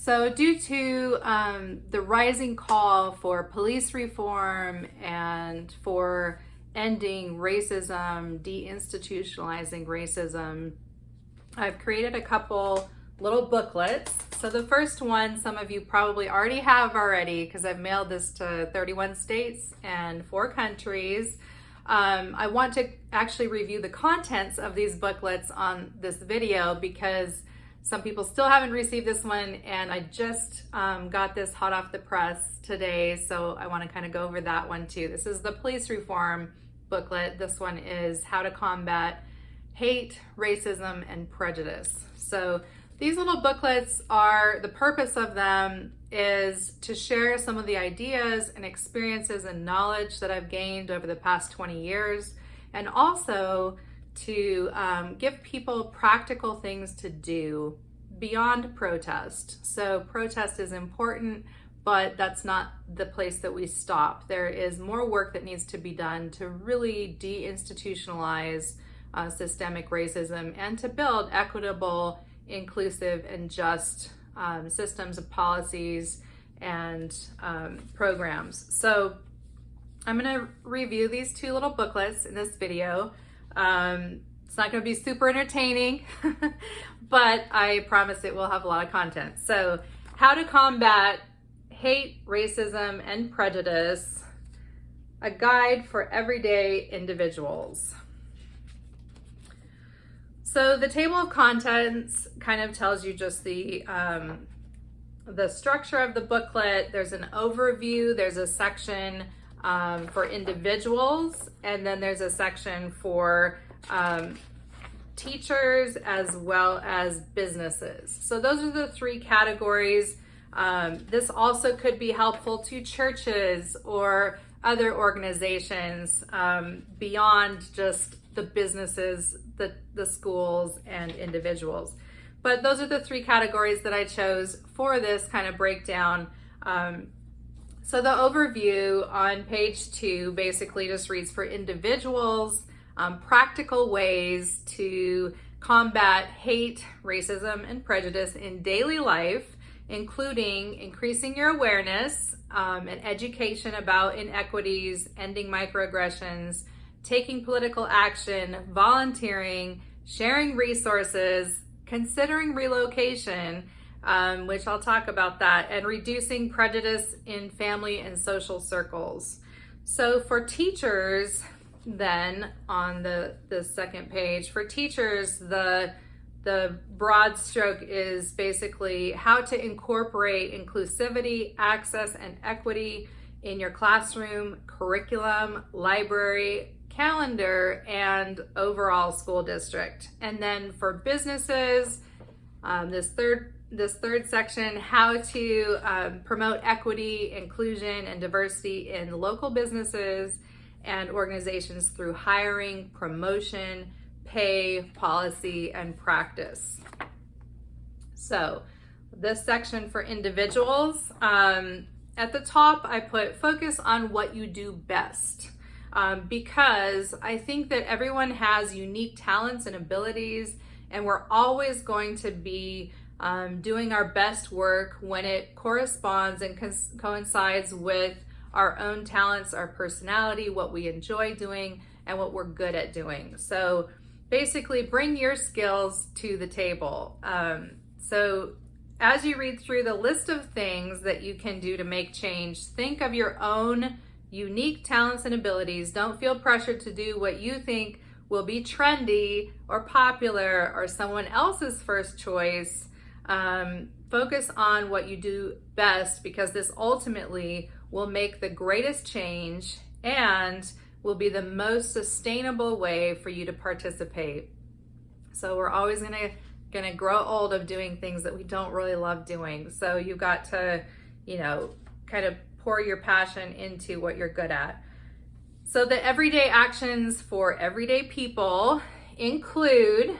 So due to the rising call for police reform and for ending racism, deinstitutionalizing racism, I've created a couple little booklets. So the first one, some of you probably already have already because I've mailed this to 31 states and 4 countries. I want to actually review the contents of these booklets on this video because some people still haven't received this one, and I just got this hot off the press today, so I want to kind of go over that one too. This is the police reform booklet. This one is how to combat hate, racism, and prejudice. So these little booklets are, the purpose of them is to share some of the ideas and experiences and knowledge that I've gained over the past 20 years, and also to give people practical things to do beyond protest. So protest is important, but that's not the place that we stop. There is more work that needs to be done to really deinstitutionalize systemic racism and to build equitable, inclusive, and just systems of policies and programs. So I'm going to review these 2 little booklets in this video. It's not going to be super entertaining, but I promise it will have a lot of content. So, how to combat hate, racism, and prejudice, a guide for everyday individuals. So the table of contents kind of tells you just the structure of the booklet. There's an overview, there's a section for individuals, and then there's a section for teachers as well as businesses. So those are the 3 categories. This also could be helpful to churches or other organizations beyond just the businesses, the schools, and individuals. But those are the 3 categories that I chose for this kind of breakdown. So the overview on page 2 basically just reads for individuals, practical ways to combat hate, racism, and prejudice in daily life, including increasing your awareness and education about inequities, ending microaggressions, taking political action, volunteering, sharing resources, considering relocation, which I'll talk about that, and reducing prejudice in family and social circles. So for teachers, then on the second page, for teachers, the broad stroke is basically how to incorporate inclusivity, access, and equity in your classroom, curriculum, library, calendar, and overall school district. And then for businesses, this third section, how to promote equity, inclusion, and diversity in local businesses and organizations through hiring, promotion, pay, policy, and practice. So this section for individuals, at the top I put focus on what you do best, because I think that everyone has unique talents and abilities, and we're always going to be doing our best work when it corresponds and coincides with our own talents, our personality, what we enjoy doing, and what we're good at doing. So basically bring your skills to the table. So as you read through the list of things that you can do to make change, think of your own unique talents and abilities. Don't feel pressured to do what you think will be trendy or popular or someone else's first choice. Focus on what you do best, because this ultimately will make the greatest change and will be the most sustainable way for you to participate. So we're always gonna grow old of doing things that we don't really love doing. So you've got to, kind of pour your passion into what you're good at. So the everyday actions for everyday people include,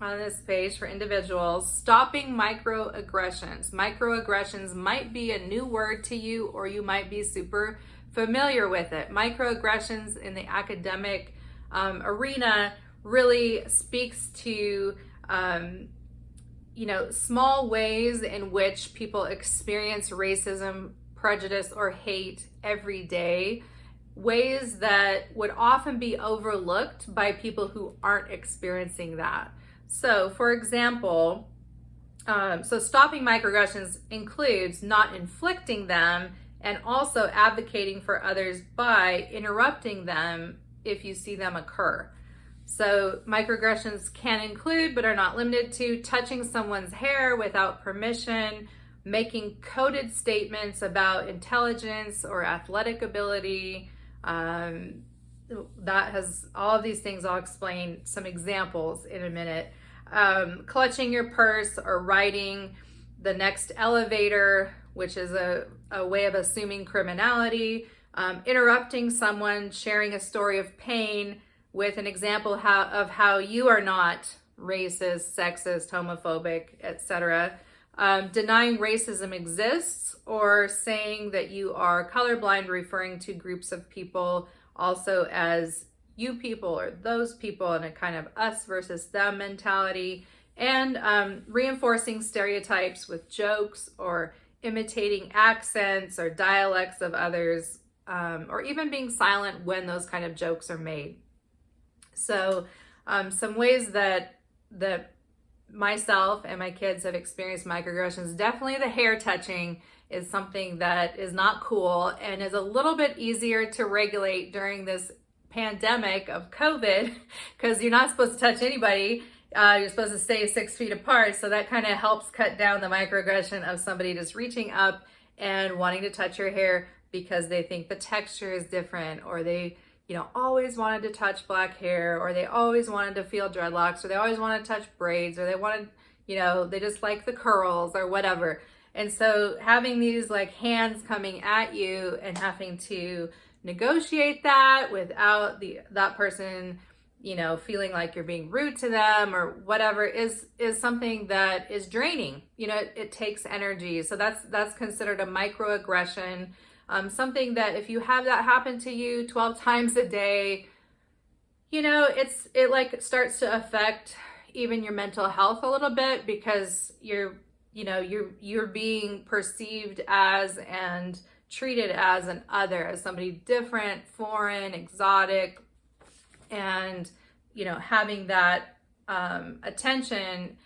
on this page for individuals, stopping microaggressions. Microaggressions might be a new word to you, or you might be super familiar with it. Microaggressions in the academic arena really speaks to small ways in which people experience racism, prejudice, or hate every day, ways that would often be overlooked by people who aren't experiencing that. So, for example, stopping microaggressions includes not inflicting them and also advocating for others by interrupting them if you see them occur. So microaggressions can include, but are not limited to, touching someone's hair without permission, making coded statements about intelligence or athletic ability. That has all of these things. I'll explain some examples in a minute. Clutching your purse or riding the next elevator, which is a way of assuming criminality. Interrupting someone sharing a story of pain with an example of how you are not racist, sexist, homophobic, etc. Denying racism exists, or saying that you are colorblind, referring to groups of people also as you people or those people, in a kind of us versus them mentality. And reinforcing stereotypes with jokes, or imitating accents or dialects of others, or even being silent when those kind of jokes are made. So some ways that myself and my kids have experienced microaggressions, definitely the hair touching is something that is not cool and is a little bit easier to regulate during this pandemic of COVID, because you're not supposed to touch anybody. You're supposed to stay 6 feet apart. So that kind of helps cut down the microaggression of somebody just reaching up and wanting to touch your hair because they think the texture is different, or they always wanted to touch black hair, or they always wanted to feel dreadlocks, or they always want to touch braids, or they wanted, they just like the curls or whatever. And so having these like hands coming at you and having to negotiate that without that person, feeling like you're being rude to them or whatever is something that is draining. It takes energy. So that's considered a microaggression. Something that if you have that happen to you 12 times a day, it starts to affect even your mental health a little bit, because you're being perceived as and treated as an other, as somebody different, foreign, exotic, and having that attention.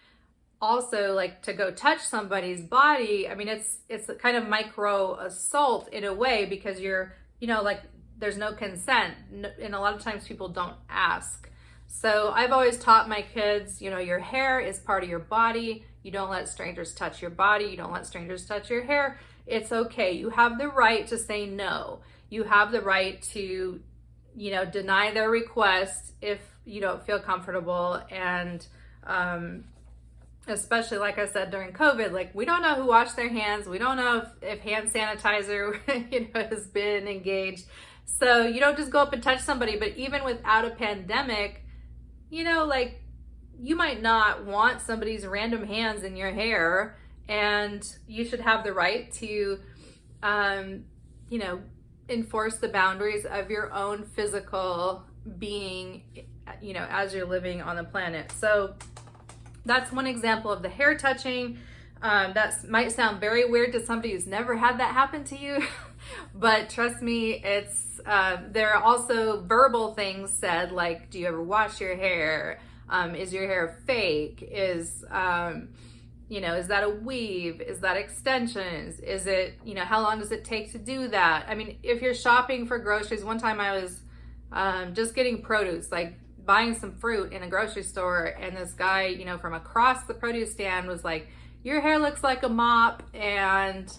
Also, like, to go touch somebody's body, I mean, it's a kind of micro assault in a way, because you're, there's no consent, and a lot of times people don't ask. So I've always taught my kids, your hair is part of your body. You don't let strangers touch your body. You don't let strangers touch your hair. It's okay. You have the right to say no. You have the right to, deny their request if you don't feel comfortable. And, especially, like I said, during COVID, like, we don't know who washed their hands. We don't know if hand sanitizer, has been engaged. So you don't just go up and touch somebody. But even without a pandemic, you might not want somebody's random hands in your hair, and you should have the right to, enforce the boundaries of your own physical being, as you're living on the planet. So that's one example of the hair touching. That might sound very weird to somebody who's never had that happen to you, but trust me, it's there are also verbal things said, like, do you ever wash your hair? Is your hair fake? Is that a weave? Is that extensions? Is it, how long does it take to do that? I mean, if you're shopping for groceries, one time I was just getting produce, like buying some fruit in a grocery store, and this guy, from across the produce stand was like, your hair looks like a mop. And,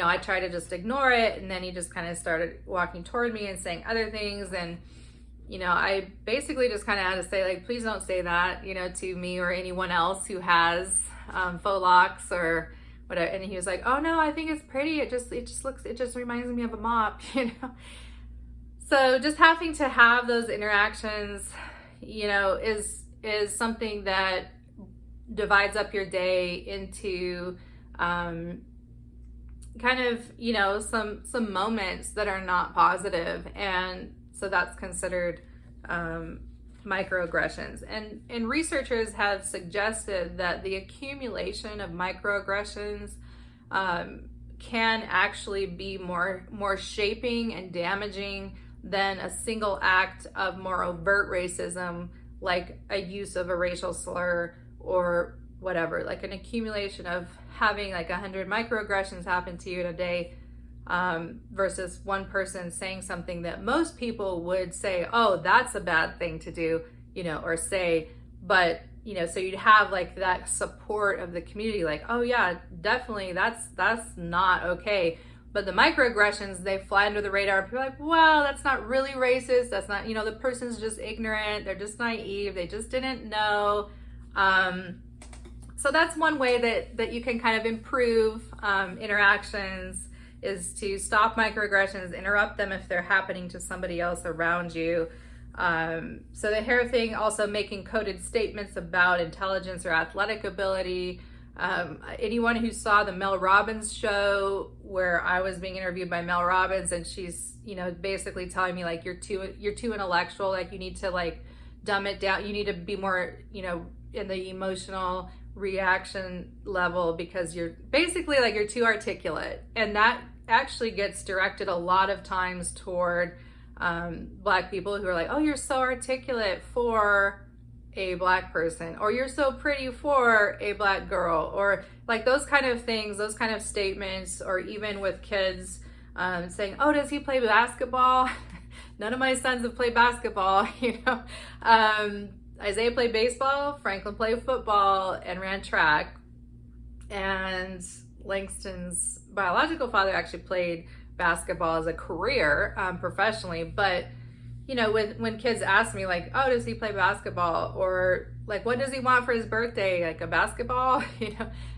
I tried to just ignore it. And then he just kind of started walking toward me and saying other things. And, I basically just kind of had to say, like, please don't say that, to me or anyone else who has faux locks or whatever. And he was like, oh no, I think it's pretty. It just reminds me of a mop, So just having to have those interactions, is something that divides up your day into kind of, some moments that are not positive. And so that's considered microaggressions. And researchers have suggested that the accumulation of microaggressions can actually be more shaping and damaging than a single act of more overt racism, like a use of a racial slur or whatever. Like an accumulation of having like 100 microaggressions happen to you in a day, versus one person saying something that most people would say, oh, that's a bad thing to do, or say. But so you'd have like that support of the community, like, oh yeah, definitely, that's not okay. But the microaggressions, they fly under the radar. People are like, well, that's not really racist. That's not, the person's just ignorant. They're just naive. They just didn't know. So that's one way that you can kind of improve interactions, is to stop microaggressions, interrupt them if they're happening to somebody else around you. So the hair thing, also making coded statements about intelligence or athletic ability. Anyone who saw the Mel Robbins show, where I was being interviewed by Mel Robbins, and she's, basically telling me like, you're too intellectual, like you need to like dumb it down. You need to be more, in the emotional reaction level, because you're basically like, you're too articulate. And that actually gets directed a lot of times toward Black people who are like, oh, you're so articulate for a Black person, or you're so pretty for a Black girl, or like those kind of things, those kind of statements. Or even with kids saying, oh, does he play basketball? None of my sons have played basketball. Isaiah played baseball, Franklin played football and ran track, and Langston's biological father actually played basketball as a career, professionally. But when kids ask me like, oh, does he play basketball, or like, what does he want for his birthday, like a basketball,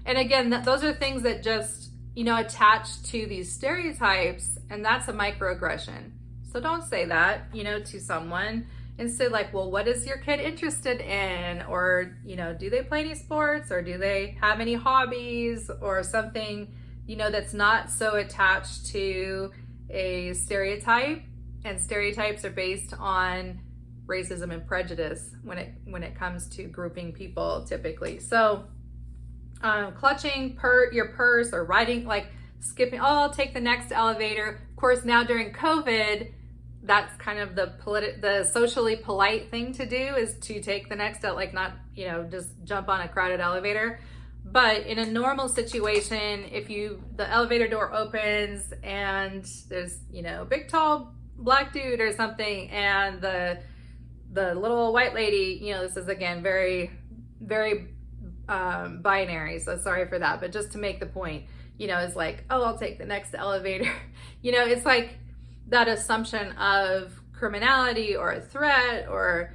and again, those are things that just attach to these stereotypes, and that's a microaggression. So don't say that to someone. Instead, like, well, what is your kid interested in, or do they play any sports, or do they have any hobbies, or something that's not so attached to a stereotype. And stereotypes are based on racism and prejudice when it comes to grouping people, typically. So clutching your purse, or riding, like skipping, oh, I'll take the next elevator. Of course, now during COVID, that's kind of the socially polite thing to do, is to take the next, like not, just jump on a crowded elevator. But in a normal situation, if the elevator door opens and there's, a big tall Black dude or something, and the little white lady, this is again very, very binary, so sorry for that, but just to make the point, is like, oh, I'll take the next elevator. It's like that assumption of criminality or a threat, or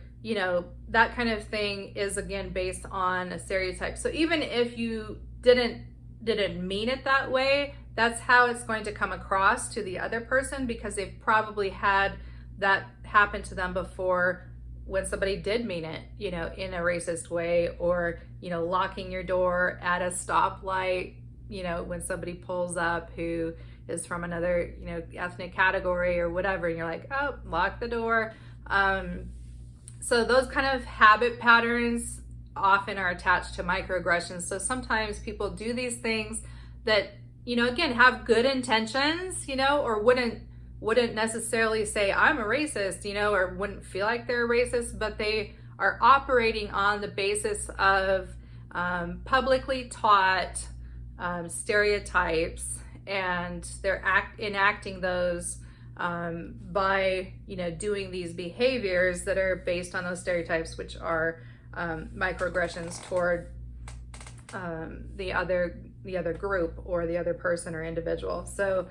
that kind of thing is again based on a stereotype. So even if you didn't mean it that way, that's how it's going to come across to the other person, because they've probably had that happen to them before, when somebody did mean it, in a racist way, or locking your door at a stoplight, when somebody pulls up who is from another, ethnic category or whatever, and you're like, oh, lock the door. So those kind of habit patterns often are attached to microaggressions. So sometimes people do these things that, again, have good intentions, or wouldn't necessarily say I'm a racist, or wouldn't feel like they're a racist, but they are operating on the basis of publicly taught stereotypes, and they're enacting those by doing these behaviors that are based on those stereotypes, which are microaggressions toward the other group, or the other person or individual. So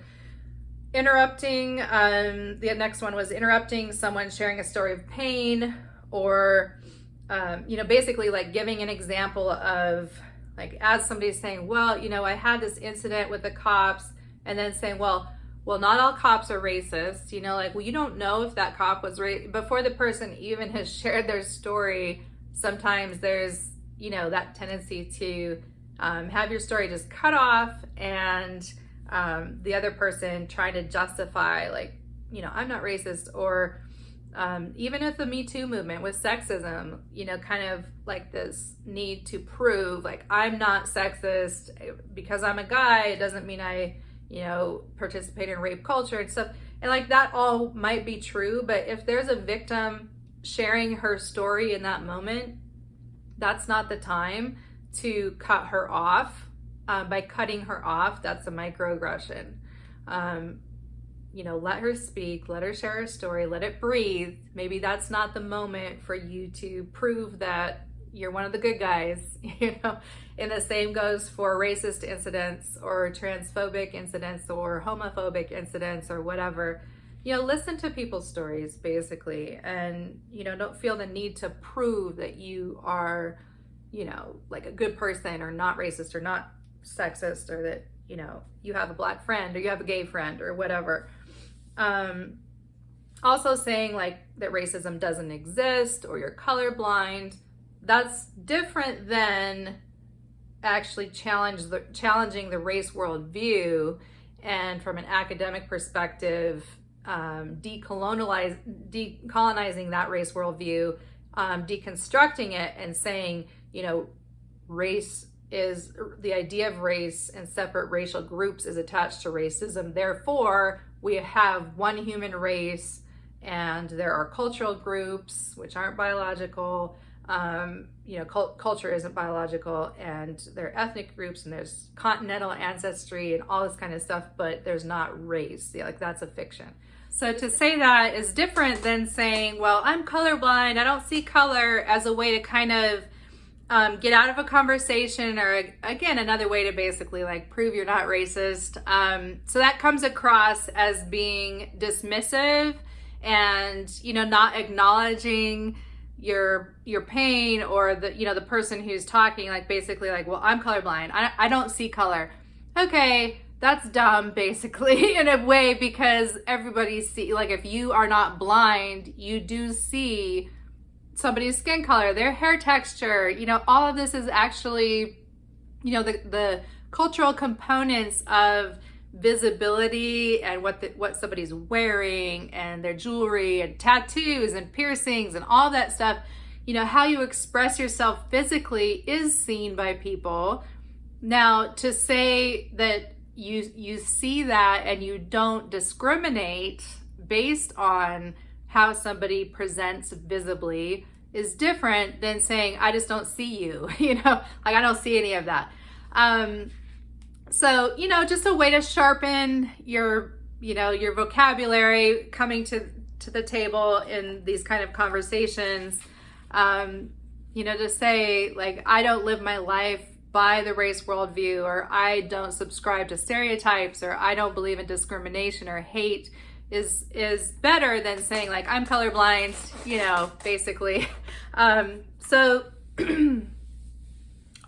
interrupting, the next one was interrupting someone sharing a story of pain, or basically like giving an example of, like, as somebody's saying, well, I had this incident with the cops, and then saying, well, not all cops are racist, like, well, you don't know if that cop was racist before the person even has shared their story. Sometimes there's, that tendency to have your story just cut off, and the other person trying to justify, like, I'm not racist, or Even with the Me Too movement, with sexism, kind of like this need to prove, like, I'm not sexist because I'm a guy. It doesn't mean I, participate in rape culture and stuff. And like that all might be true, but if there's a victim sharing her story in that moment, that's not the time to cut her off. By cutting her off, that's a microaggression. Let her speak, let her share her story, let it breathe. Maybe that's not the moment for you to prove that you're one of the good guys, And the same goes for racist incidents or transphobic incidents or homophobic incidents or whatever. Listen to people's stories, basically, and, don't feel the need to prove that you are, like a good person or not racist or not sexist, or that, you have a black friend or you have a gay friend or whatever. Also saying like that racism doesn't exist or you're colorblind, that's different than actually challenging the race worldview, and from an academic perspective, decolonizing that race worldview, deconstructing it and saying, race is the idea of race and separate racial groups is attached to racism. Therefore, we have one human race, and there are cultural groups which aren't biological. Culture isn't biological, and there are ethnic groups, and there's continental ancestry and all this kind of stuff, but there's not race. Like that's a fiction. So to say that is different than saying, well, I'm colorblind, I don't see color, as a way to kind of get out of a conversation, or again, another way to basically like prove you're not racist. So that comes across as being dismissive and, not acknowledging your pain, or the person who's talking, like basically like, well, I'm colorblind, I don't see color. Okay, that's dumb, basically, in a way, because everybody like if you are not blind, you do see somebody's skin color, their hair texture, all of this is actually, the cultural components of visibility and what somebody's wearing and their jewelry and tattoos and piercings and all that stuff. How you express yourself physically is seen by people. Now, to say that you see that and you don't discriminate based on how somebody presents visibly is different than saying, I just don't see you, like I don't see any of that. So, just a way to sharpen your vocabulary coming to the table in these kind of conversations, to say like, I don't live my life by the race worldview, or I don't subscribe to stereotypes, or I don't believe in discrimination or hate, is better than saying like, I'm colorblind, basically. So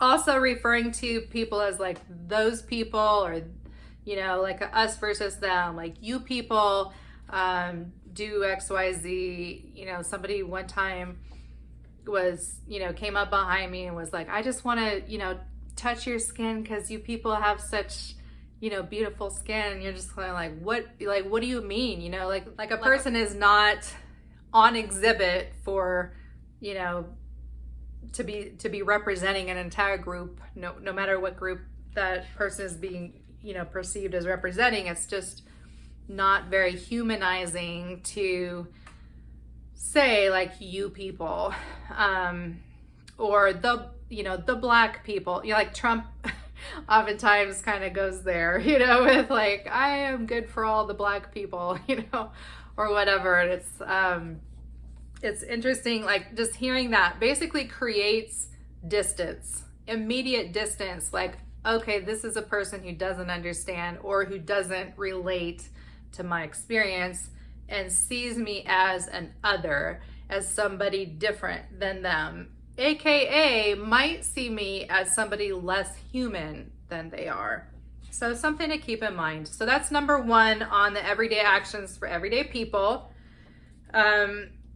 also referring to people as like those people, or, like us versus them, like you people do X, Y, Z. Somebody one time was, came up behind me and was like, I just want to, touch your skin because you people have such, beautiful skin. And you're just kind of like, what do you mean? Like a person is not on exhibit for, to be representing an entire group, no matter what group that person is being, perceived as representing. It's just not very humanizing to say like you people, or the black people, like Trump oftentimes kind of goes there, with like, I am good for all the black people, or whatever. And it's interesting, like just hearing that basically creates distance, immediate distance. Like, okay, this is a person who doesn't understand or who doesn't relate to my experience and sees me as an other, as somebody different than them, AKA might see me as somebody less human than they are. So something to keep in mind. So that's number one on the everyday actions for everyday people.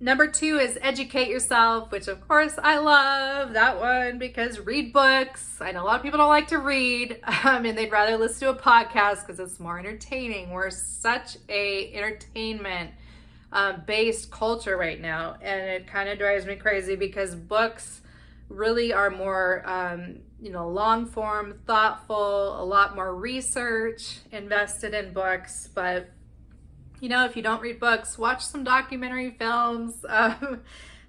Number two is educate yourself, which of course I love that one, because read books. I know a lot of people don't like to read, and they'd rather listen to a podcast because it's more entertaining. We're such a entertainment based culture right now, and it kind of drives me crazy because books really are more long form, thoughtful, a lot more research invested in books. But if you don't read books, watch some documentary films,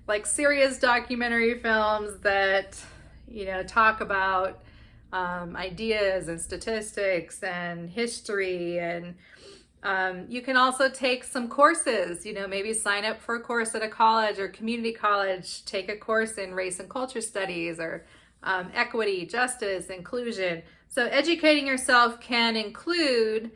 like serious documentary films that talk about ideas and statistics and history. And you can also take some courses, maybe sign up for a course at a college or community college, take a course in race and culture studies or equity, justice, inclusion. So educating yourself can include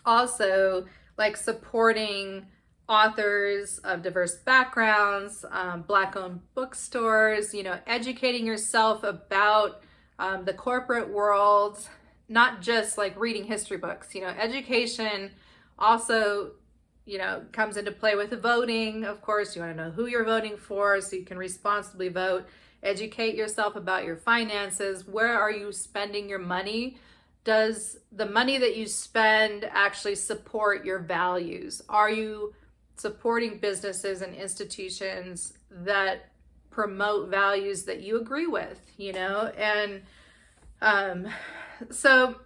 also like supporting authors of diverse backgrounds, Black-owned bookstores, educating yourself about the corporate world, not just like reading history books. Education also, comes into play with voting. Of course, you want to know who you're voting for so you can responsibly vote. Educate yourself about your finances. Where are you spending your money? Does the money that you spend actually support your values? Are you supporting businesses and institutions that promote values that you agree with, and so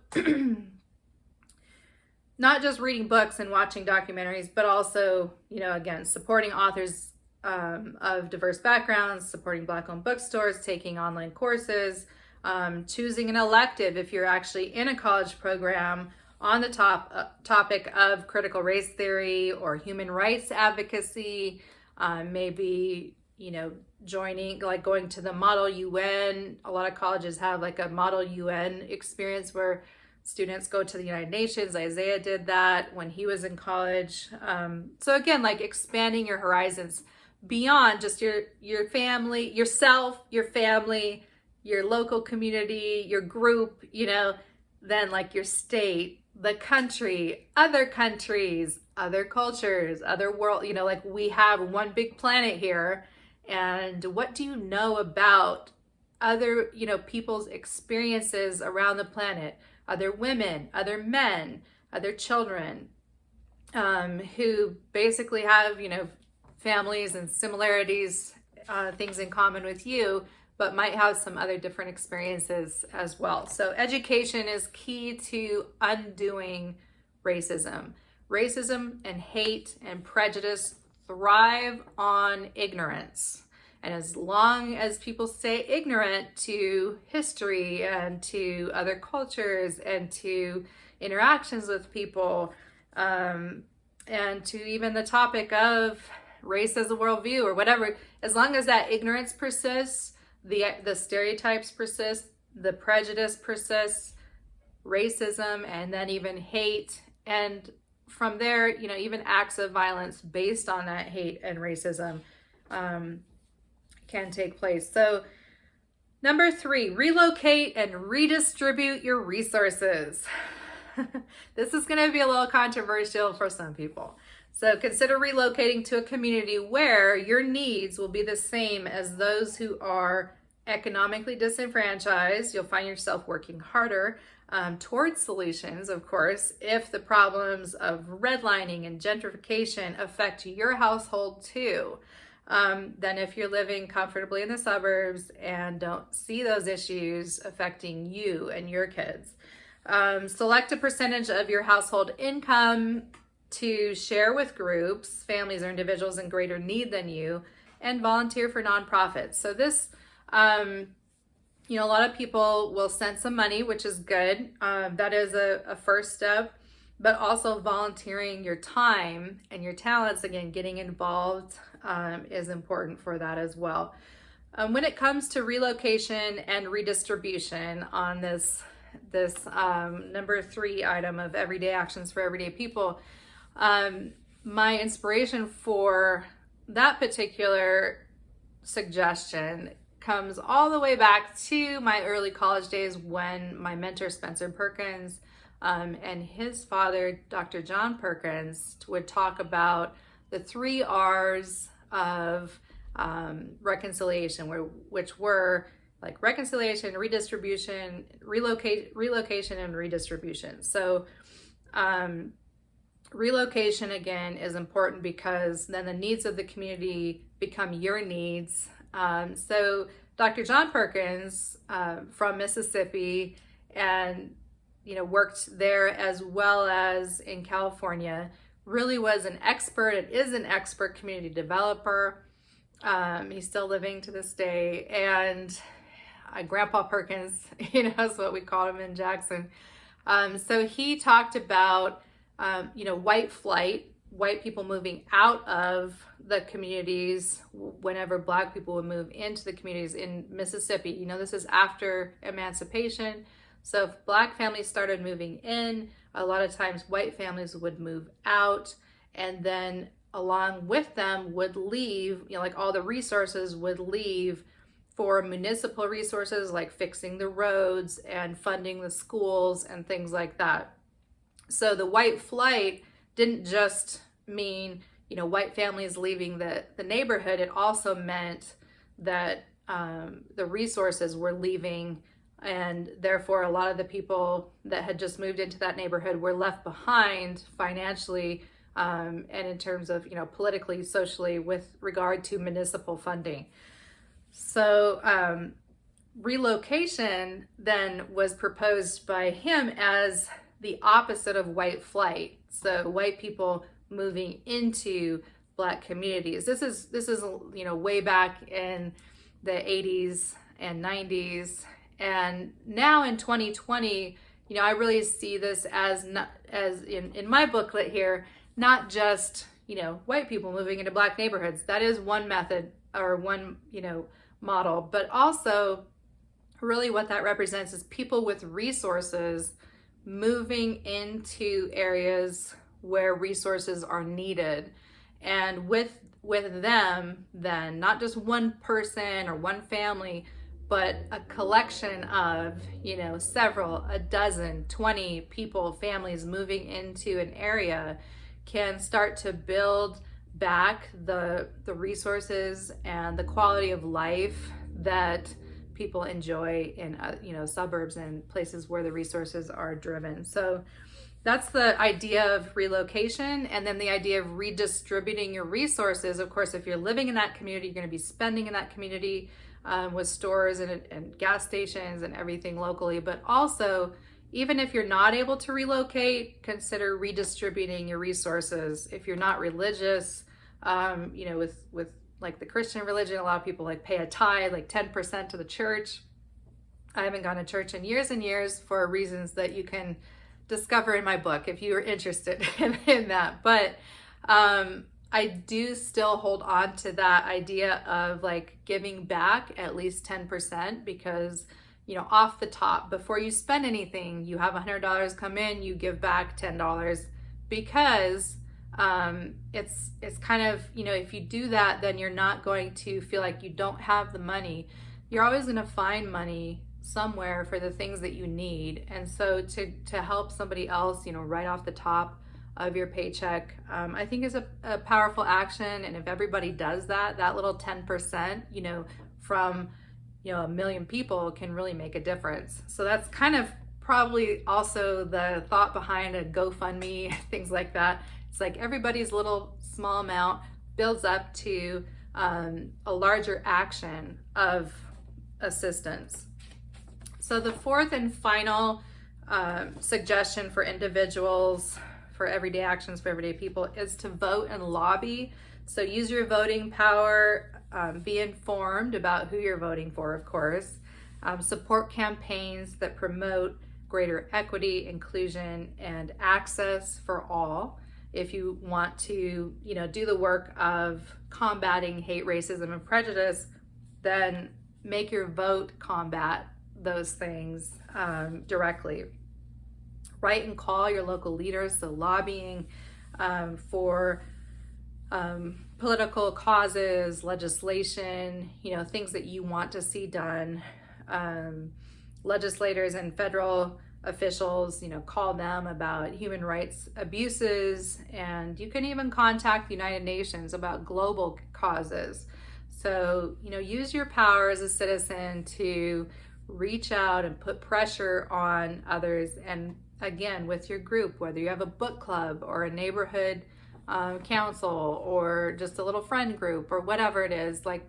not just reading books and watching documentaries, but also, again, supporting authors of diverse backgrounds, supporting Black-owned bookstores, taking online courses, choosing an elective if you're actually in a college program on the topic of critical race theory or human rights advocacy, maybe, joining, like going to the Model UN. A lot of colleges have like a Model UN experience where students go to the United Nations. Isaiah did that when he was in college. So again, like expanding your horizons beyond just your family, yourself, your family, your local community, your group, then like your state, the country, other countries, other cultures, other world, like we have one big planet here. And what do you know about other, people's experiences around the planet, other women, other men, other children, who basically have, families and similarities, things in common with you, but might have some other different experiences as well. So education is key to undoing racism. Racism and hate and prejudice thrive on ignorance. And as long as people stay ignorant to history and to other cultures and to interactions with people, and to even the topic of race as a worldview or whatever, as long as that ignorance persists, the stereotypes persist, the prejudice persists, racism, and then even hate, and from there, even acts of violence based on that hate and racism can take place. So number 3, relocate and redistribute your resources. This is going to be a little controversial for some people. So consider relocating to a community where your needs will be the same as those who are economically disenfranchised. You'll find yourself working harder towards solutions, of course, if the problems of redlining and gentrification affect your household too, than if you're living comfortably in the suburbs and don't see those issues affecting you and your kids. Select a percentage of your household income to share with groups, families, or individuals in greater need than you, and volunteer for nonprofits. So this, a lot of people will send some money, which is good. That is a first step, but also volunteering your time and your talents, again, getting involved is important for that as well. When it comes to relocation and redistribution on this number 3 item of everyday actions for everyday people, my inspiration for that particular suggestion comes all the way back to my early college days when my mentor Spencer Perkins and his father Dr. John Perkins would talk about the 3 R's of reconciliation, which were like reconciliation, redistribution, relocation, and redistribution. So Relocation, again, is important because then the needs of the community become your needs. So Dr. John Perkins from Mississippi, and worked there as well as in California, really was an expert and is an expert community developer. He's still living to this day, and Grandpa Perkins, is what we called him in Jackson. So he talked about white flight, white people moving out of the communities whenever Black people would move into the communities in Mississippi. This is after emancipation. So if Black families started moving in, a lot of times white families would move out, and then along with them would leave, like all the resources would leave for municipal resources like fixing the roads and funding the schools and things like that. So the white flight didn't just mean, white families leaving the neighborhood. It also meant that the resources were leaving, and therefore a lot of the people that had just moved into that neighborhood were left behind financially, and in terms of, politically, socially, with regard to municipal funding. So relocation then was proposed by him as the opposite of white flight. So white people moving into Black communities. This is way back in the 80s and 90s, and now in 2020, I really see this as not, as in my booklet here, not just white people moving into Black neighborhoods. That is one method or one model, but also really what that represents is people with resources moving into areas where resources are needed, and with them then not just one person or one family, but a collection of several, a dozen, 20 people, families moving into an area can start to build back the resources and the quality of life that people enjoy in suburbs and places where the resources are driven. So that's the idea of relocation. And then the idea of redistributing your resources. Of course, if you're living in that community, you're going to be spending in that community with stores and gas stations and everything locally. But also, even if you're not able to relocate, consider redistributing your resources. If you're not religious, with like the Christian religion, a lot of people pay a tithe, 10% to the church. I haven't gone to church in years and years for reasons that you can discover in my book if you're interested in that. But I do still hold on to that idea of giving back at least 10%, because off the top, before you spend anything, you have $100 come in, you give back $10, because it's kind of, if you do that, then you're not going to feel like you don't have the money. You're always going to find money somewhere for the things that you need. And so to help somebody else, right off the top of your paycheck, I think is a powerful action. And if everybody does that little 10%, from a million people can really make a difference. So that's kind of probably also the thought behind a GoFundMe, things like that. It's everybody's little small amount builds up to a larger action of assistance. So the fourth and final suggestion for individuals, for everyday actions for everyday people, is to vote and lobby. So use your voting power, be informed about who you're voting for, of course. Support campaigns that promote greater equity, inclusion, and access for all. If you want to, do the work of combating hate, racism, and prejudice, then make your vote combat those things directly. Write and call your local leaders, so lobbying for political causes, legislation, things that you want to see done. Legislators and federal officials, call them about human rights abuses, and you can even contact the United Nations about global causes. So, use your power as a citizen to reach out and put pressure on others, and again, with your group, whether you have a book club or a neighborhood council or just a little friend group or whatever it is, like,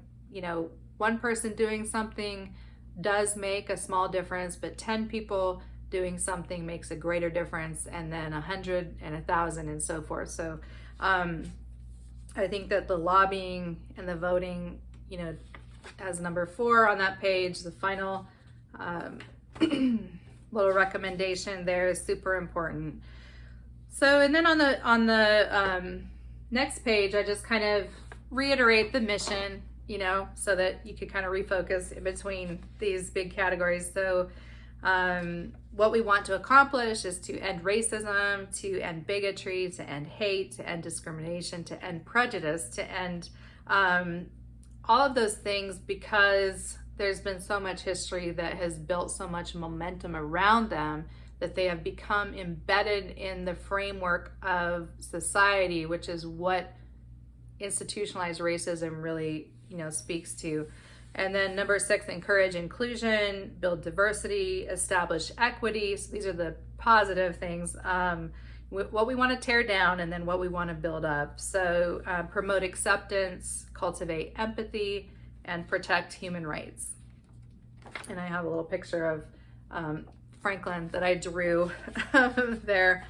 one person doing something does make a small difference, but 10 people doing something makes a greater difference, and then 100 and 1,000 and so forth. So I think that the lobbying and the voting, as number 4 on that page, the final little recommendation there is super important. So, and then on the next page, I just kind of reiterate the mission, so that you could kind of refocus in between these big categories. So what we want to accomplish is to end racism, to end bigotry, to end hate, to end discrimination, to end prejudice, to end all of those things, because there's been so much history that has built so much momentum around them that they have become embedded in the framework of society, which is what institutionalized racism really, speaks to. And then number 6, encourage inclusion, build diversity, establish equity. So these are the positive things. What we want to tear down and then what we want to build up. So promote acceptance, cultivate empathy, and protect human rights. And I have a little picture of Franklin that I drew there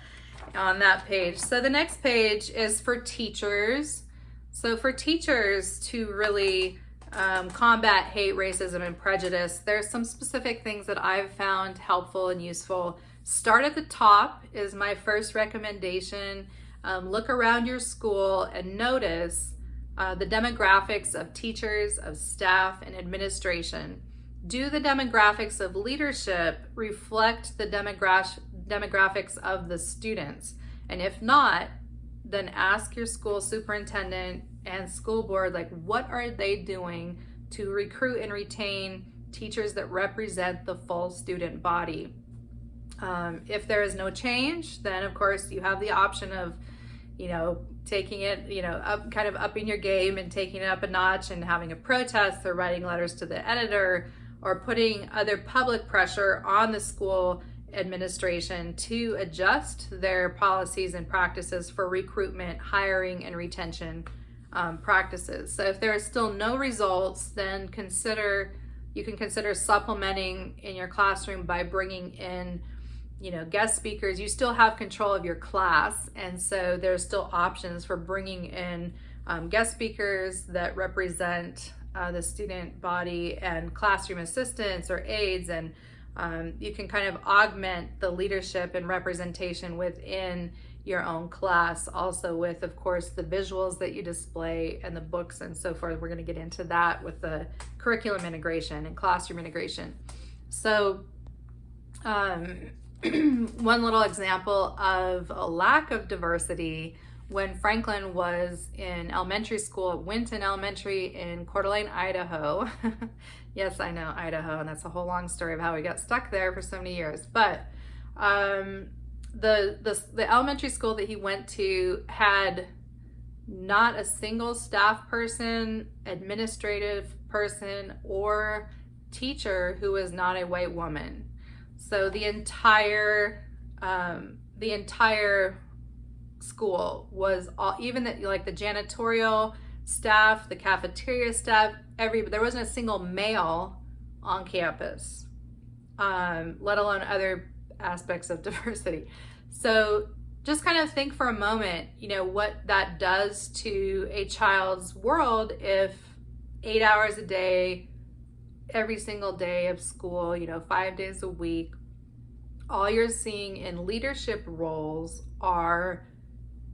on that page. So the next page is for teachers. So for teachers to really combat hate, racism, and prejudice, there's some specific things that I've found helpful and useful. Start at the top is my first recommendation. Look around your school and notice the demographics of teachers, of staff, and administration. Do the demographics of leadership reflect the demographics of the students? And if not, then ask your school superintendent and school board, like, what are they doing to recruit and retain teachers that represent the full student body? If there is no change, then of course you have the option of, taking it, up, kind of upping your game and taking it up a notch and having a protest or writing letters to the editor or putting other public pressure on the school administration to adjust their policies and practices for recruitment, hiring, and retention practices. So if there are still no results, then you can consider supplementing in your classroom by bringing in guest speakers. You still have control of your class, and so there's still options for bringing in guest speakers that represent the student body and classroom assistants or aides, and you can kind of augment the leadership and representation within your own class, also with, of course, the visuals that you display and the books and so forth. We're going to get into that with the curriculum integration and classroom integration. So one little example of a lack of diversity: when Franklin was in elementary school at Winton Elementary in Coeur d'Alene, Idaho. Yes, I know, Idaho, and that's a whole long story of how we got stuck there for so many years. But the elementary school that he went to had not a single staff person, administrative person, or teacher who was not a white woman. So the entire school was all, even the janitorial staff, the cafeteria staff, there wasn't a single male on campus, let alone other aspects of diversity. So just kind of think for a moment, what that does to a child's world if 8 hours a day, every single day of school, 5 days a week, all you're seeing in leadership roles are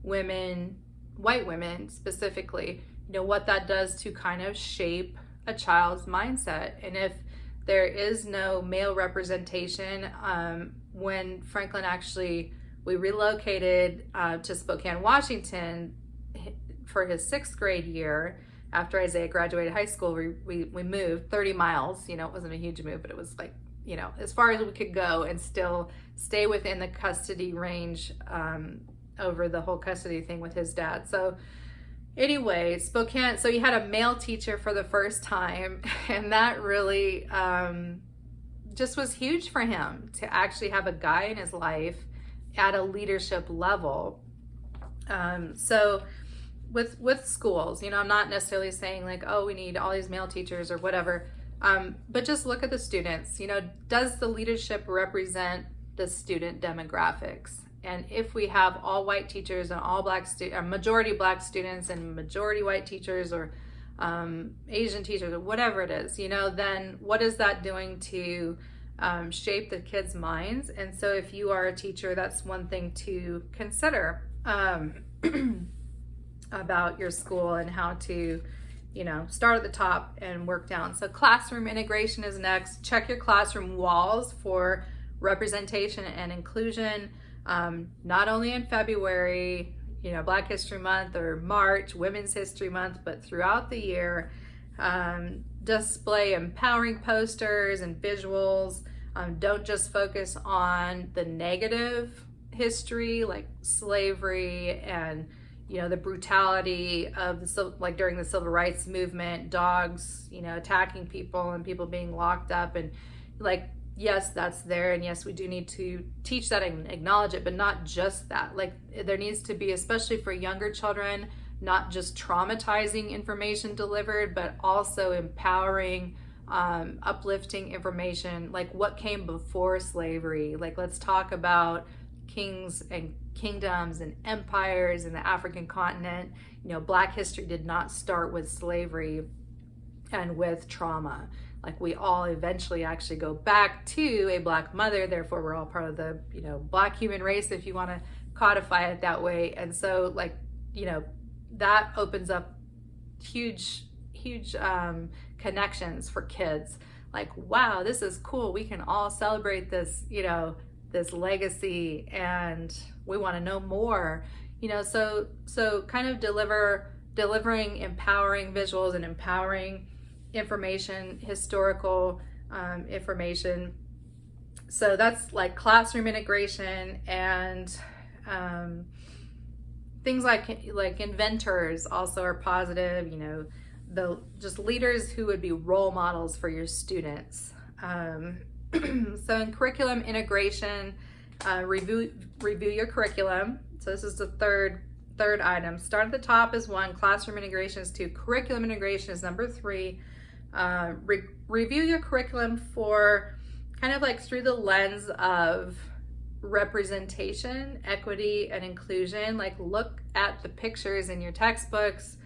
women, white women specifically, what that does to kind of shape a child's mindset. And if there is no male representation, when Franklin we relocated to Spokane, Washington for his 6th grade year. After Isaiah graduated high school, we moved 30 miles. It wasn't a huge move, but it was like, as far as we could go and still stay within the custody range over the whole custody thing with his dad. So anyway, Spokane, so he had a male teacher for the first time, and that really just was huge for him to actually have a guy in his life at a leadership level. So with schools, I'm not necessarily saying like, oh, we need all these male teachers or whatever, but just look at the students. Does the leadership represent the student demographics? And if we have all white teachers and all black majority black students and majority white teachers, or Asian teachers, or whatever it is, then what is that doing to shape the kids' minds? And so if you are a teacher, that's one thing to consider about your school and how to, start at the top and work down. So classroom integration is next. Check your classroom walls for representation and inclusion, not only in February, Black History Month, or March, Women's History Month, but throughout the year. Display empowering posters and visuals. Don't just focus on the negative history, like slavery and the brutality of like during the civil rights movement, dogs attacking people and people being locked up, and like, yes, that's there, and yes, we do need to teach that and acknowledge it, but not just that. Like, there needs to be, especially for younger children, not just traumatizing information delivered, but also empowering, uplifting information, like what came before slavery. Like, let's talk about kings and kingdoms and empires in the African continent. Black history did not start with slavery and with trauma. Like, we all eventually actually go back to a black mother, therefore we're all part of the black human race, if you want to codify it that way. And so, like, that opens up huge connections for kids. Like, wow, this is cool, we can all celebrate this, this legacy, and we want to know more. So kind of delivering empowering visuals and empowering information, historical information. So that's like classroom integration, and things like inventors also are positive. The just leaders who would be role models for your students. So in curriculum integration, review your curriculum. So this is the third item. Start at the top is 1, classroom integration is 2, curriculum integration is number 3. Review your curriculum for kind of like through the lens of representation, equity, and inclusion. Like, look at the pictures in your textbooks.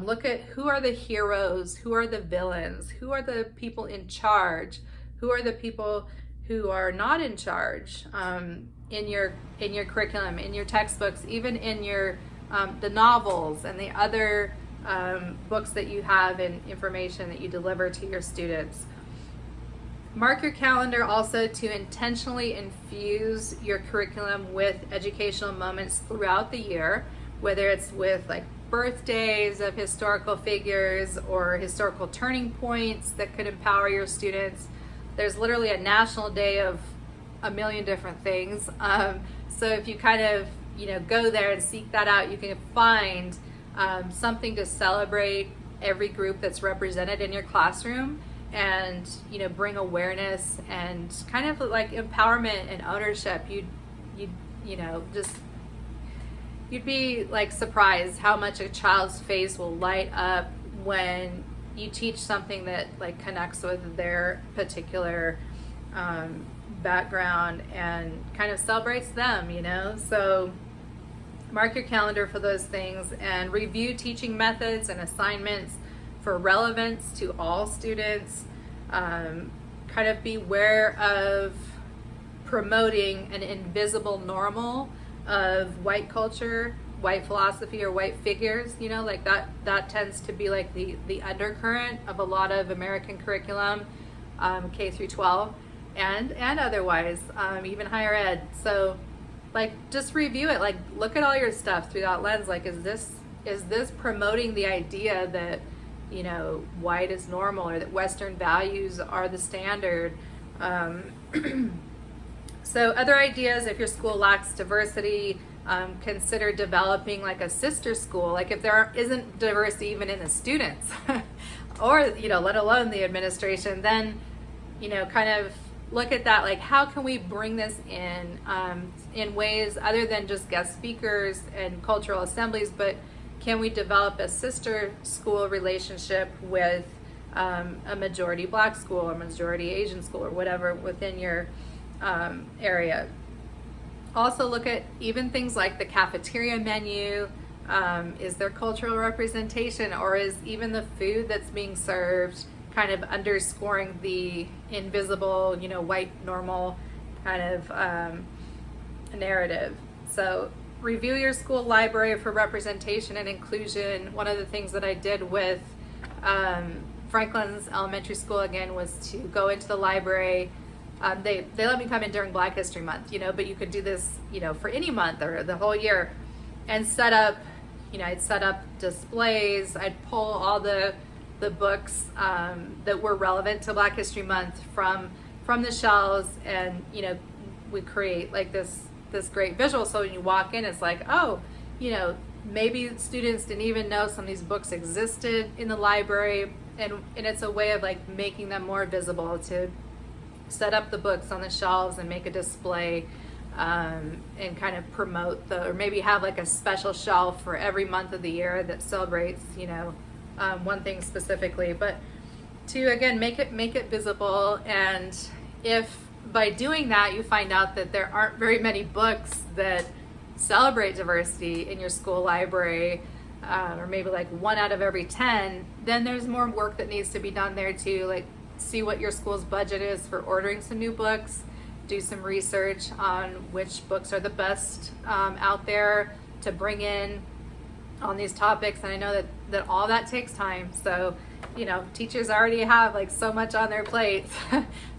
Look at who are the heroes, who are the villains, who are the people in charge, who are the people who are not in charge, in your curriculum, in your textbooks, even in your the novels and the other books that you have and information that you deliver to your students. Mark your calendar also to intentionally infuse your curriculum with educational moments throughout the year, whether it's with like birthdays of historical figures or historical turning points that could empower your students. There's literally a national day of a million different things. So if you kind of, go there and seek that out, you can find something to celebrate every group that's represented in your classroom, and, bring awareness and kind of like empowerment and ownership. You'd be like surprised how much a child's face will light up when you teach something that like connects with their particular background and kind of celebrates them, So mark your calendar for those things, and review teaching methods and assignments for relevance to all students. Kind of beware of promoting an invisible normal of white culture, white philosophy, or white figures. Like that tends to be like the undercurrent of a lot of American curriculum, K through 12 and otherwise, even higher ed. So like, just review it. Like, look at all your stuff through that lens. Like, is this promoting the idea that white is normal, or that Western values are the standard? So other ideas, if your school lacks diversity, consider developing like a sister school. Like, if there isn't diversity even in the students or let alone the administration, then kind of look at that, like how can we bring this in ways other than just guest speakers and cultural assemblies, but can we develop a sister school relationship with a majority Black school or majority Asian school or whatever within your area. Also look at even things like the cafeteria menu. Is there cultural representation, or is even the food that's being served kind of underscoring the invisible, white normal kind of narrative? So review your school library for representation and inclusion. One of the things that I did with Franklin's elementary school again was to go into the library. They let me come in during Black History Month, but you could do this, for any month or the whole year, and set up, I'd set up displays. I'd pull all the books that were relevant to Black History Month from the shelves, and we create like this great visual. So when you walk in, it's like, oh, maybe students didn't even know some of these books existed in the library, and it's a way of like making them more visible, to set up the books on the shelves and make a display, and kind of promote or maybe have like a special shelf for every month of the year that celebrates one thing specifically, but to again make it visible. And if by doing that you find out that there aren't very many books that celebrate diversity in your school library, or maybe like 1 out of every 10, then there's more work that needs to be done there too. Like, see what your school's budget is for ordering some new books, do some research on which books are the best out there to bring in on these topics. And I know that all that takes time. So, teachers already have like so much on their plates.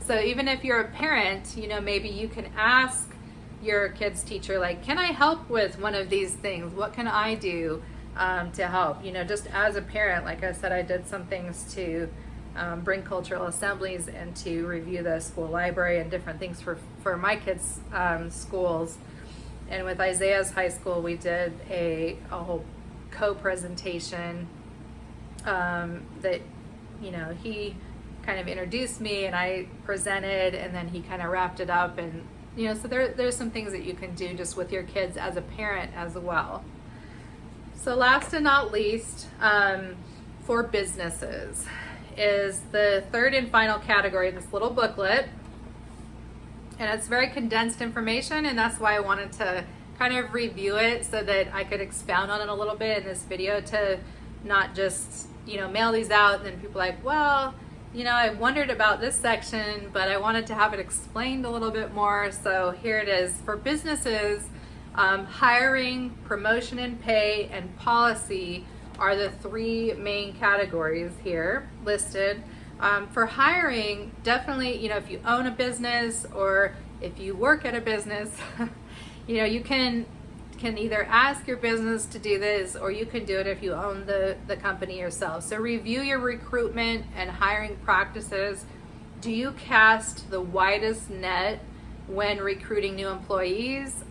So even if you're a parent, maybe you can ask your kid's teacher, like, can I help with one of these things? What can I do to help? Just as a parent, like I said, I did some things to bring cultural assemblies and to review the school library and different things for my kids' schools. And with Isaiah's high school, we did a whole co-presentation that, he kind of introduced me and I presented, and then he kind of wrapped it up. And, so there's some things that you can do just with your kids as a parent as well. So last and not least, for businesses, is the third and final category, this little booklet. And it's very condensed information, and that's why I wanted to kind of review it so that I could expound on it a little bit in this video, to not just, mail these out and then people are like, well, I wondered about this section, but I wanted to have it explained a little bit more. So here it is. For businesses, hiring, promotion and pay, and policy are the 3 main categories here listed. For hiring, definitely, if you own a business or if you work at a business, you can either ask your business to do this, or you can do it if you own the company yourself. So review your recruitment and hiring practices. Do you cast the widest net when recruiting new employees?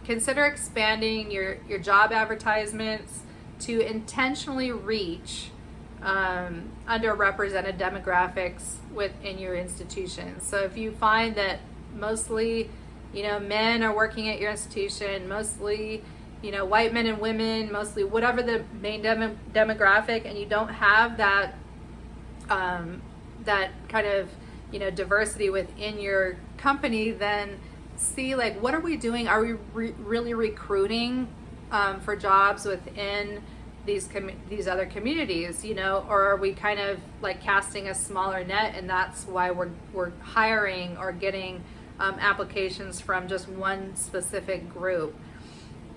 Consider expanding your job advertisements to intentionally reach underrepresented demographics within your institution. So if you find that mostly men are working at your institution, mostly white men and women, mostly whatever the main demographic, and you don't have that that kind of diversity within your company, then see like, what are we doing? Are we really recruiting for jobs within these other communities, or are we kind of like casting a smaller net, and that's why we're hiring or getting applications from just one specific group?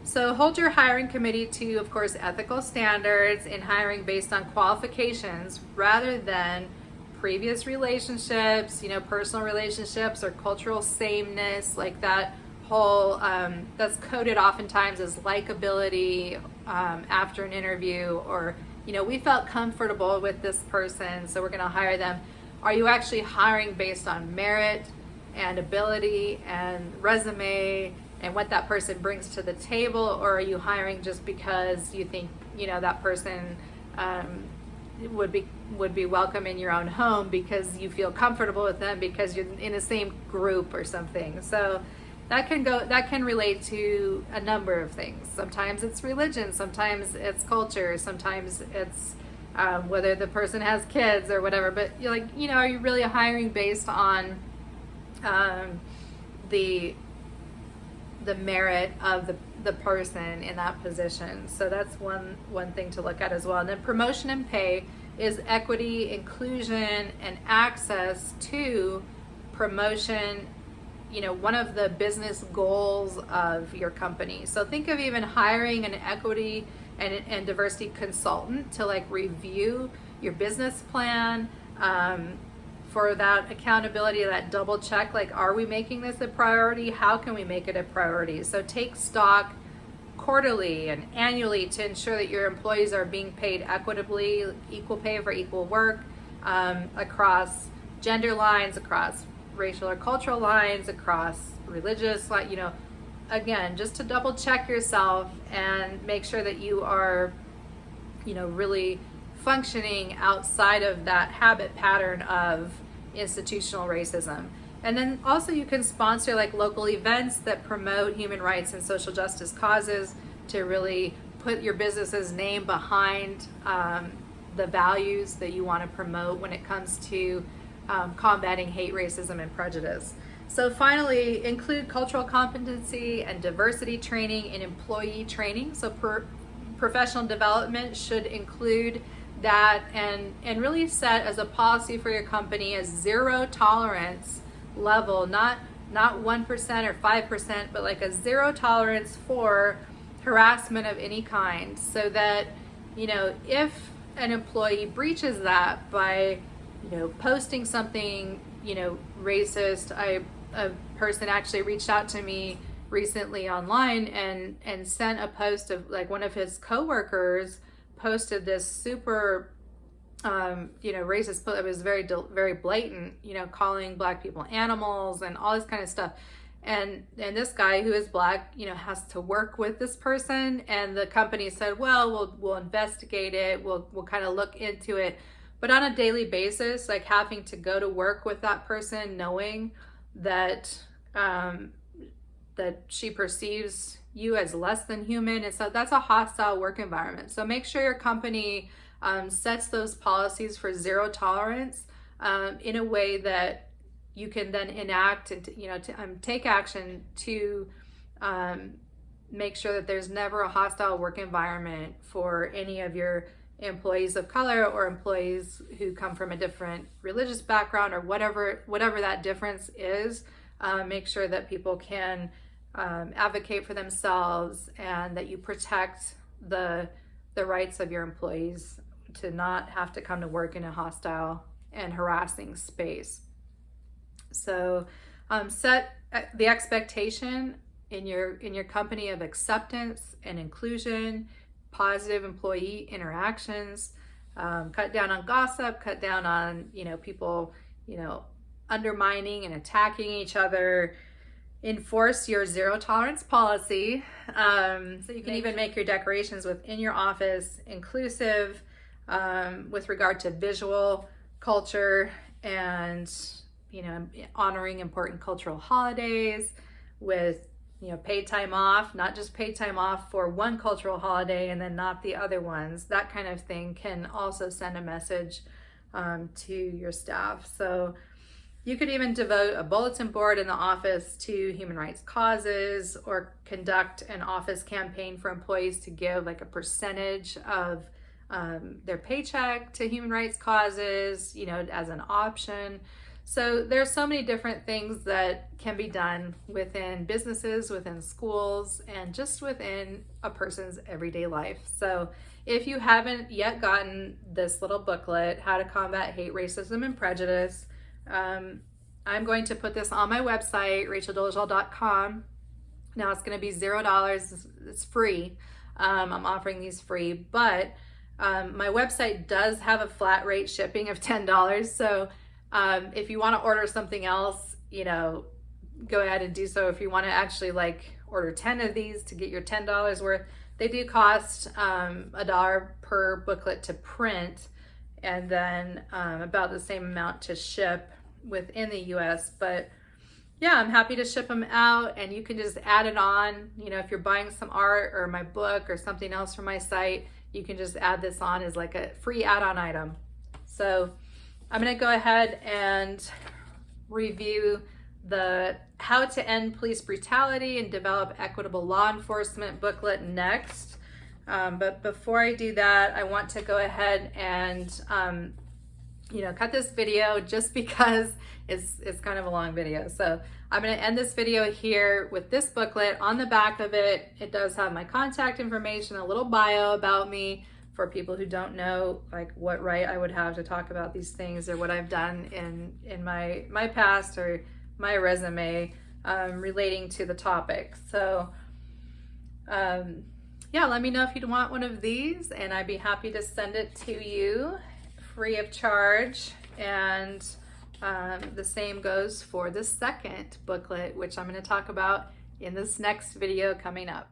So hold your hiring committee to, of course, ethical standards in hiring based on qualifications rather than previous relationships, personal relationships or cultural sameness, like that whole, that's coded oftentimes as likability after an interview, or, we felt comfortable with this person, so we're going to hire them. Are you actually hiring based on merit and ability and resume and what that person brings to the table, or are you hiring just because you think that person would be would be welcome in your own home because you feel comfortable with them because you're in the same group or something. So that can relate to a number of things. Sometimes it's religion, sometimes it's culture, sometimes it's whether the person has kids or whatever. But you're like, are you really hiring based on the merit of the person in that position? So that's one thing to look at as well. And then promotion and pay is equity, inclusion, and access to promotion, one of the business goals of your company. So think of even hiring an equity and diversity consultant to like review your business plan, for that accountability, that double check, like, are we making this a priority? How can we make it a priority? So take stock quarterly and annually to ensure that your employees are being paid equitably, equal pay for equal work, across gender lines, across racial or cultural lines, across religious, again, just to double check yourself and make sure that you are, really functioning outside of that habit pattern of institutional racism. And then also you can sponsor like local events that promote human rights and social justice causes to really put your business's name behind the values that you want to promote when it comes to combating hate, racism, and prejudice. So finally, include cultural competency and diversity training in employee training. So professional development should include that, and really set as a policy for your company a zero tolerance level, not 1% or 5%, but like a zero tolerance for harassment of any kind, so that if an employee breaches that by posting something racist. A person actually reached out to me recently online and sent a post of like one of his coworkers posted this super racist, but it was very blatant, calling Black people animals and all this kind of stuff. And this guy who is Black, has to work with this person, and the company said, well, we'll investigate it. We'll kind of look into it. But on a daily basis, like having to go to work with that person, knowing that that she perceives you as less than human, and so that's a hostile work environment. So make sure your company sets those policies for zero tolerance in a way that you can then enact and take action to make sure that there's never a hostile work environment for any of your employees of color or employees who come from a different religious background or whatever that difference is. Make sure that people can advocate for themselves, and that you protect the rights of your employees to not have to come to work in a hostile and harassing space. So set the expectation in your company of acceptance and inclusion, positive employee interactions, cut down on gossip, cut down on people undermining and attacking each other. Enforce your zero tolerance policy, so you can even make your decorations within your office inclusive with regard to visual culture and honoring important cultural holidays with paid time off, not just paid time off for one cultural holiday and then not the other ones. That kind of thing can also send a message to your staff. So you could even devote a bulletin board in the office to human rights causes, or conduct an office campaign for employees to give like a percentage of their paycheck to human rights causes, as an option. So there's so many different things that can be done within businesses, within schools, and just within a person's everyday life. So if you haven't yet gotten this little booklet, How to Combat Hate, Racism, and Prejudice, I'm going to put this on my website, racheldolezal.com. Now it's going to be $0. It's free. I'm offering these free, but my website does have a flat rate shipping of $10. So if you want to order something else, go ahead and do so. If you want to actually order 10 of these to get your $10 worth, they do cost $1 per booklet to print. and then about the same amount to ship within the US. But yeah, I'm happy to ship them out, and you can just add it on. You know, if you're buying some art or my book or something else from my site, you can just add this on as like a free add-on item. So I'm gonna go ahead and review the How to End Police Brutality and Develop Equitable Law Enforcement booklet next. But before I do that, I want to go ahead and cut this video just because it's kind of a long video. So I'm going to end this video here with this booklet. On the back of it, it does have my contact information, a little bio about me for people who don't know like what right I would have to talk about these things or what I've done in my past or my resume relating to the topic. So yeah, let me know if you'd want one of these, and I'd be happy to send it to you free of charge. And the same goes for the second booklet, which I'm going to talk about in this next video coming up.